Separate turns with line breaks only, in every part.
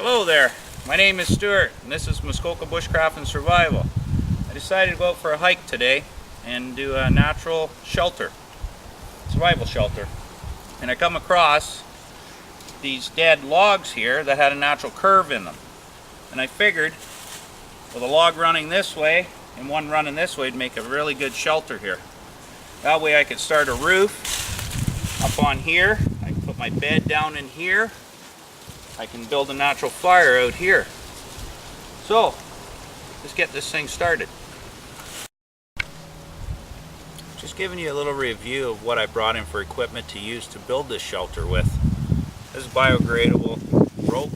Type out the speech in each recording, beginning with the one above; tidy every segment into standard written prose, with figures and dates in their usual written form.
Hello there, my name is Stuart and this is Muskoka Bushcraft and Survival. I decided to go out for a hike today and do a natural shelter, survival shelter. And I come across these dead logs here that had a natural curve in them. And I figured with a log running this way and one running this way, it'd make a really good shelter here. That way I could start a roof up on here. I can put my bed down in here. I can build a natural fire out here. So, let's get this thing started. Just giving you a little review of what I brought in for equipment to use to build this shelter with. This is biodegradable rope,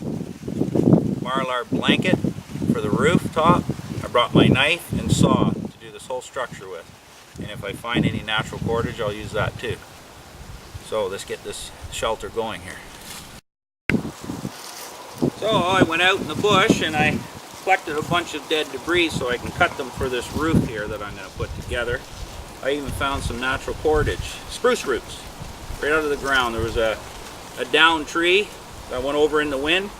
Mylar blanket for the rooftop. I brought my knife and saw to do this whole structure with. And if I find any natural cordage, I'll use that too. So let's get this shelter going here. So I went out in the bush and I collected a bunch of dead debris so I can cut them for this roof here that I'm going to put together. I even found some natural cordage, spruce roots, right out of the ground. There was a down tree that went over in the wind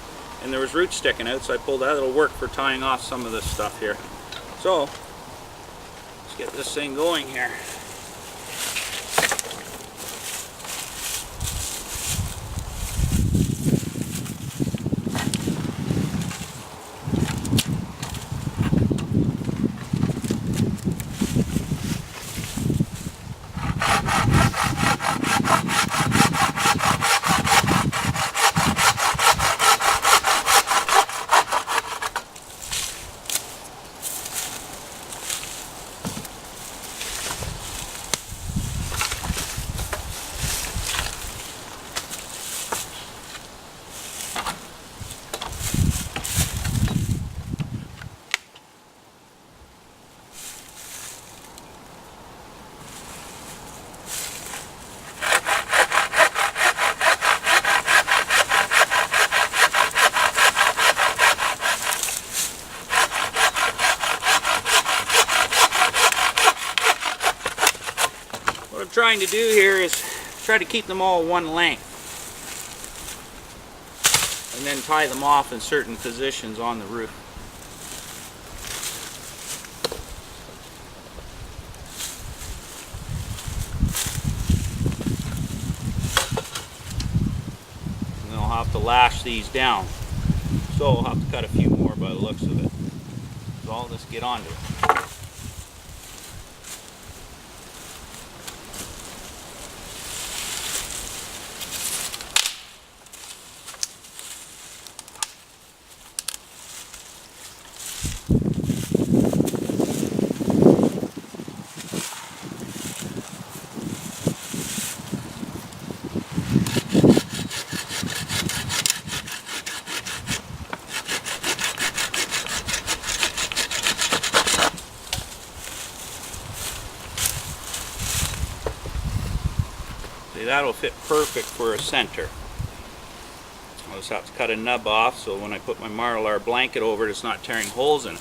and there was roots sticking out, so I pulled that. It'll work for tying off some of this stuff here. So let's get this thing going here. What I'm trying to do here is try to keep them all one length and then tie them off in certain positions on the roof. And then I'll have to lash these down. So I'll have to cut a few more by the looks of it. So I'll just get onto it. See, that'll fit perfect for a center. I'll just have to cut a nub off so when I put my Mylar blanket over it, it's not tearing holes in it.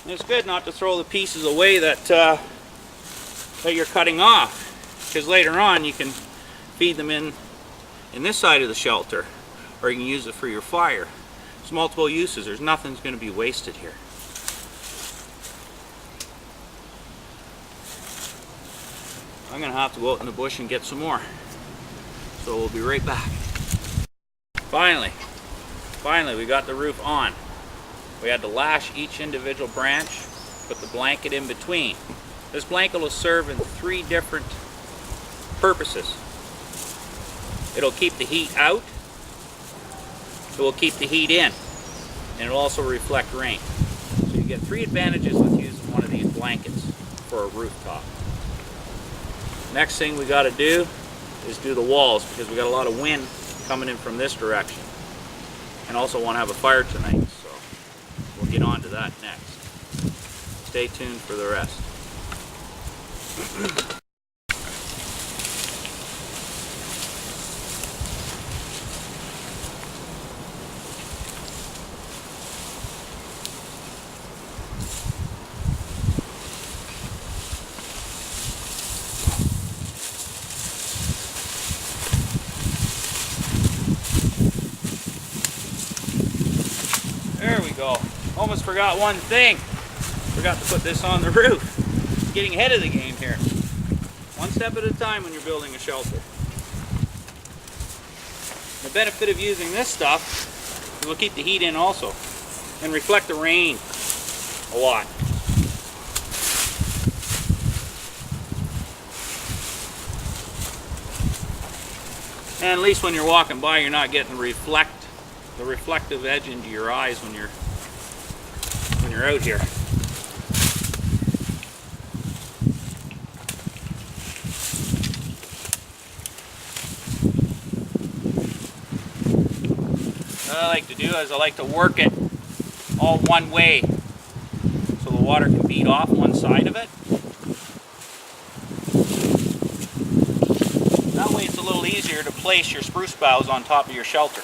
And it's good not to throw the pieces away that you're cutting off, because later on you can feed them in this side of the shelter, or you can use it for your fire. There's multiple uses. There's nothing's going to be wasted here. I'm going to have to go out in the bush and get some more. So we'll be right back. Finally we got the roof on. We had to lash each individual branch, put the blanket in between. This blanket will serve in 3 different purposes. It'll keep the heat out, it will keep the heat in, and it'll also reflect rain. So you get 3 advantages with using one of these blankets for a rooftop. Next thing we got to do is do the walls, because we got a lot of wind coming in from this direction. And also want to have a fire tonight, so we'll get on to that next. Stay tuned for the rest. Almost forgot one thing. Forgot to put this on the roof. Getting ahead of the game here. One step at a time when you're building a shelter. The benefit of using this stuff is we'll keep the heat in also and reflect the rain a lot. And at least when you're walking by, you're not getting the reflective edge into your eyes when you're out here. What I like to do is I like to work it all one way so the water can beat off one side of it. That way it's a little easier to place your spruce boughs on top of your shelter.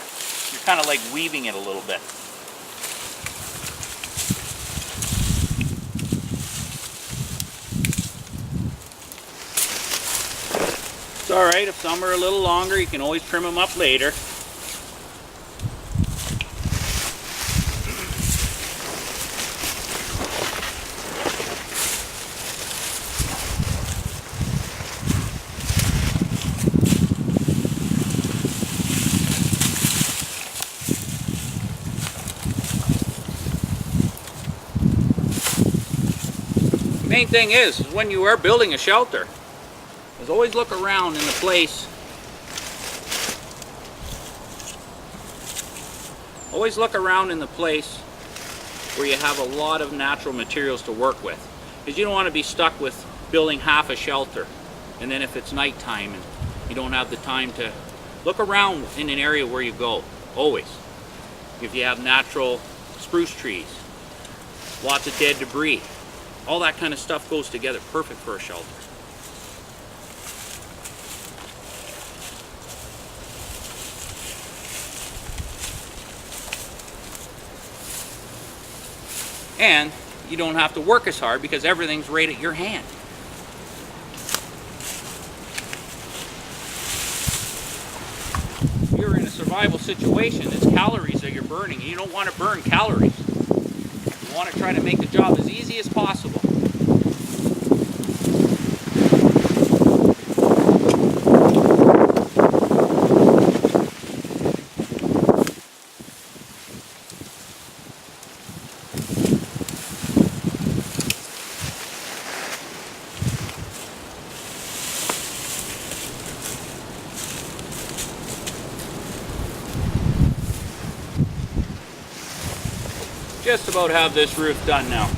You're kind of like weaving it a little bit. It's alright, if some are a little longer, you can always trim them up later. Main thing is when you are building a shelter, is always look around in the place. Always look around in the place where you have a lot of natural materials to work with, because you don't want to be stuck with building half a shelter, and then if it's nighttime and you don't have the time to look around in an area where you go. Always, if you have natural spruce trees, lots of dead debris. All that kind of stuff goes together, perfect for a shelter. And you don't have to work as hard because everything's right at your hand. If you're in a survival situation, it's calories that you're burning. You don't want to burn calories. You want to try to make the job as easy as possible. Just about have this roof done now.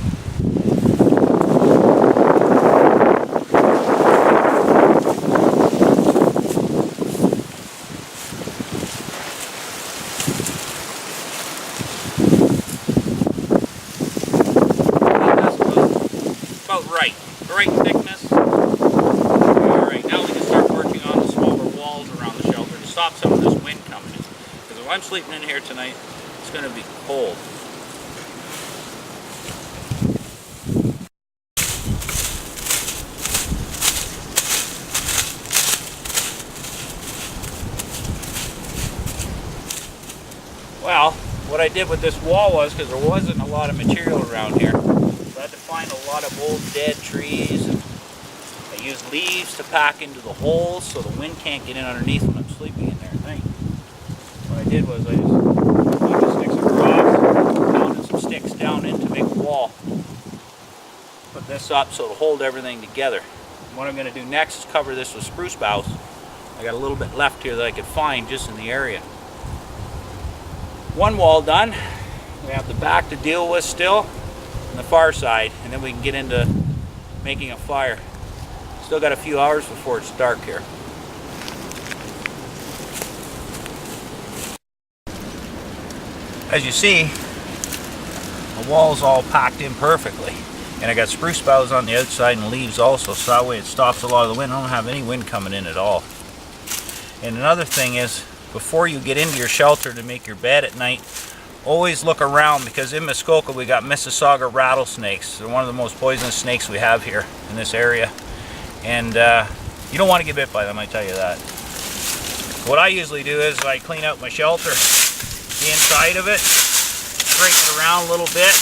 About right. The right thickness. Alright, now we can start working on the smaller walls around the shelter to stop some of this wind coming in. Because if I'm sleeping in here tonight, it's going to be cold. Well, what I did with this wall was, because there wasn't a lot of material around here, so I had to find a lot of old dead trees. And I used leaves to pack into the holes so the wind can't get in underneath when I'm sleeping in there. What I did was I just put a bunch of sticks across, pounded some sticks down in to make a wall. Put this up so it'll hold everything together. And what I'm going to do next is cover this with spruce boughs. I got a little bit left here that I could find just in the area. One wall done. We have the back to deal with still, and the far side, and then we can get into making a fire. Still got a few hours before it's dark here. As you see, the wall's all packed in perfectly, and I got spruce boughs on the outside and leaves also, so that way it stops a lot of the wind. I don't have any wind coming in at all. And another thing is, before you get into your shelter to make your bed at night, always look around, because in Muskoka we got Mississauga rattlesnakes. They're one of the most poisonous snakes we have here in this area, and you don't want to get bit by them, I tell you that. What I usually do is I clean out my shelter, the inside of it, straighten it around a little bit,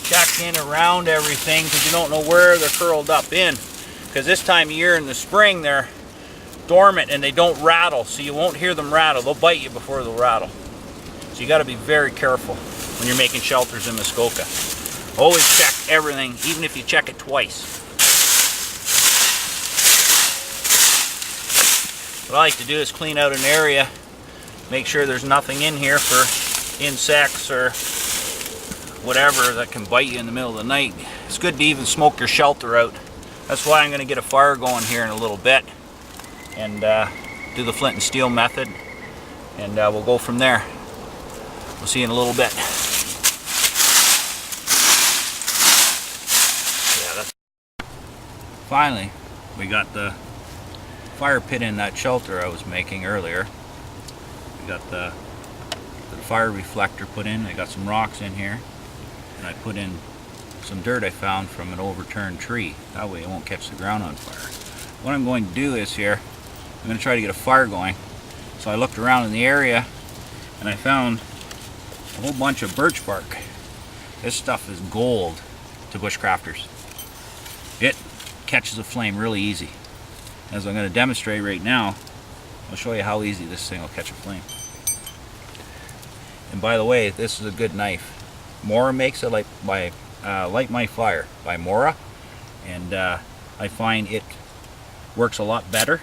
check in around everything, because you don't know where they're curled up in. Because this time of year in the spring, they're dormant and they don't rattle, so you won't hear them rattle. They'll bite you before they'll rattle. So you got to be very careful when you're making shelters in Muskoka. Always check everything, even if you check it twice. What I like to do is clean out an area, make sure there's nothing in here for insects or whatever that can bite you in the middle of the night. It's good to even smoke your shelter out. That's why I'm going to get a fire going here in a little bit and do the flint and steel method, and we'll go from there. We'll see you in a little bit. Finally, we got the fire pit in that shelter I was making earlier. We got the fire reflector put in. I got some rocks in here, and I put in some dirt I found from an overturned tree. That way it won't catch the ground on fire. What I'm going to do is here, I'm going to try to get a fire going. So I looked around in the area and I found a whole bunch of birch bark. This stuff is gold to bushcrafters. It catches a flame really easy. As I'm going to demonstrate right now, I'll show you how easy this thing will catch a flame. And by the way, this is a good knife. Mora makes it, by Light My Fire by Mora, and I find it works a lot better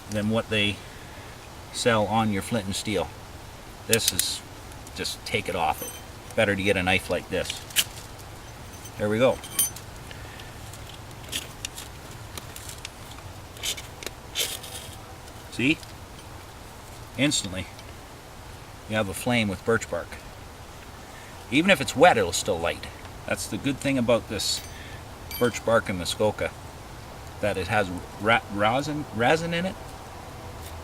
than what they sell on your flint and steel. This is just take it off it. Better to get a knife like this. There we go. See? Instantly you have a flame with birch bark. Even if it's wet, it'll still light. That's the good thing about this birch bark in Muskoka, that it has resin in it,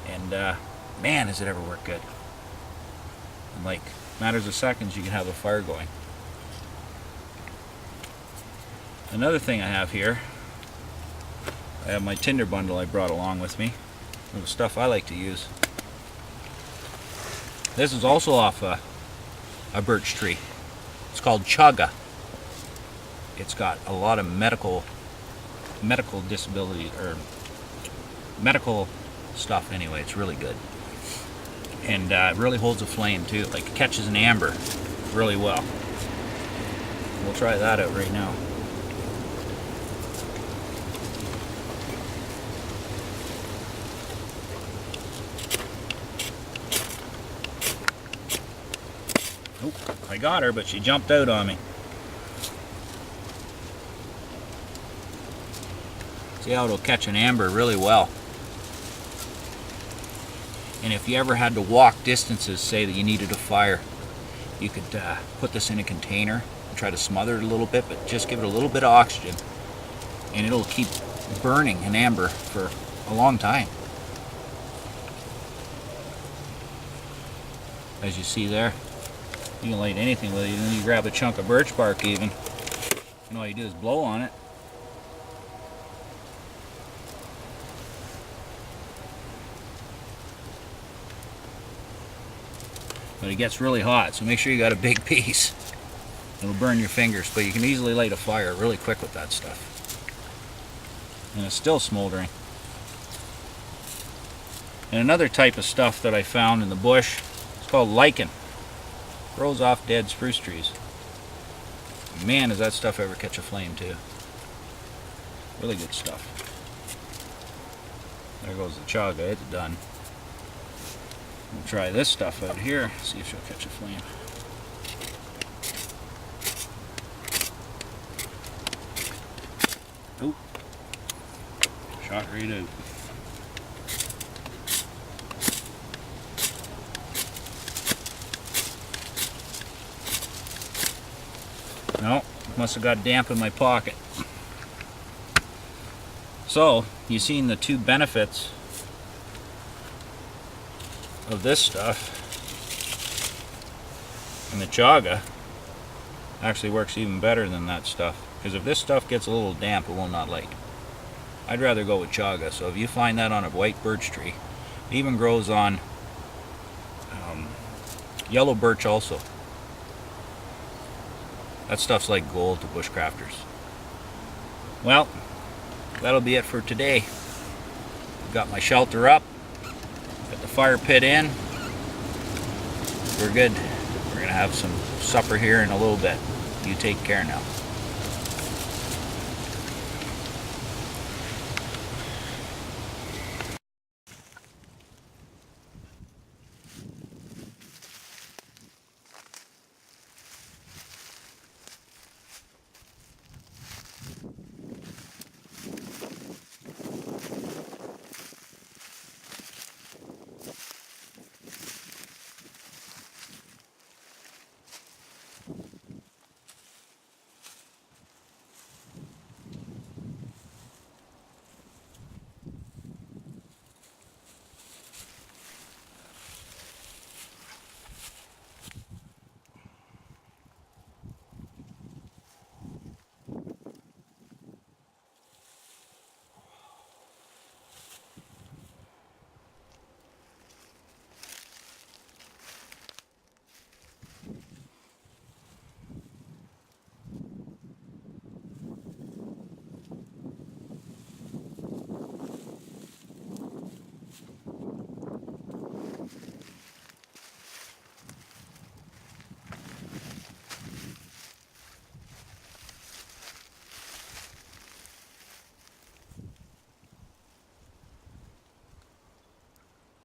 and man, does it ever work good. In like matters of seconds, you can have a fire going. Another thing I have here, I have my tinder bundle I brought along with me, the stuff I like to use. This is also off a birch tree. It's called chaga. It's got a lot of medical disability, or medical stuff anyway. It's really good. And it really holds a flame too. Like it catches an amber really well. We'll try that out right now. I got her, but she jumped out on me. See how it'll catch an amber really well. And if you ever had to walk distances, say that you needed a fire, you could put this in a container and try to smother it a little bit, but just give it a little bit of oxygen, and it'll keep burning an amber for a long time. As you see there, you can light anything with it. You grab a chunk of birch bark even, and all you do is blow on it. But it gets really hot, so make sure you got a big piece. It'll burn your fingers, but you can easily light a fire really quick with that stuff. And it's still smoldering. And another type of stuff that I found in the bush, it's called lichen. Grows off dead spruce trees. Man, does that stuff ever catch a flame too. Really good stuff. There goes the chaga, it's done. We'll try this stuff out here, see if she'll catch a flame. Oop. Shot right out. No, must have got damp in my pocket. So, you've seen the two benefits of this stuff. And the chaga actually works even better than that stuff. Because if this stuff gets a little damp, it will not light. I'd rather go with chaga. So if you find that on a white birch tree, it even grows on yellow birch also. That stuff's like gold to bushcrafters. Well, that'll be it for today. Got my shelter up, got the fire pit in. We're good. We're gonna have some supper here in a little bit. You take care now.